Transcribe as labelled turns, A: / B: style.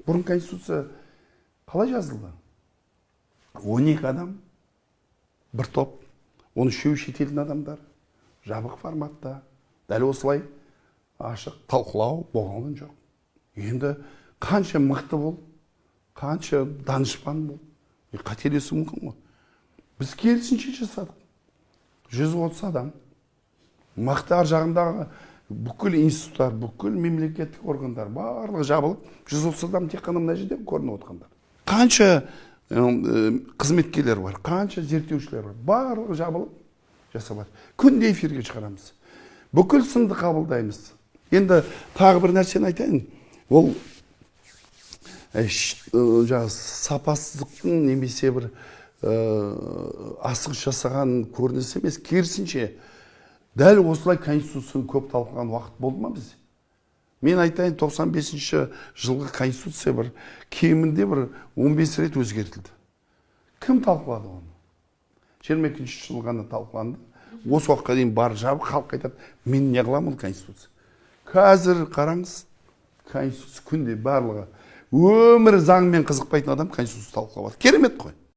A: бұрын конституция қалай жазылды? 12 адам, бір топ, оны үшеуі шетелдің адамдар, жабық форматта, дәл осылай ашық талқылау болған жоқ. Енді қанша мықты бол, қанша данышпан бол, қателесу мүмкін ғой. Біз керісінше жасадық. 130 адам, мықты ар жағындағы бүкіл институттар, бүкіл мемлекеттік органдар барлығы жабылып, 130 адам тек қана мына жерде көрініп отырғандар. Қанша қызметкерлер бар, қанша зерттеушілер бар, барлығы жабылып жасалады. Күнде эфирге шығарамыз. Бүкіл сынды қабылдаймыз. Енді тағы бір нәрсені айтайын. Ол сапасыздықтың немесе бір асығыс жасаған көрініс емес, керісінше дәл осылай конституцияны көп талқылаған уақыт болды ма бізде? Мен айтайын, 95 жылғы конституция бір кемінде бір 15 рет өзгертілді. Кім талқылады оны? 22 жыл ғана талқыланды. Осы уақытқа дейін бар жабық, халық айтады, мен не қыламын конституция? Қазір қараңыз, конституция күнде барлығы өмірі заңмен қызықпайтын адам конституция талқылап. Керемет қой.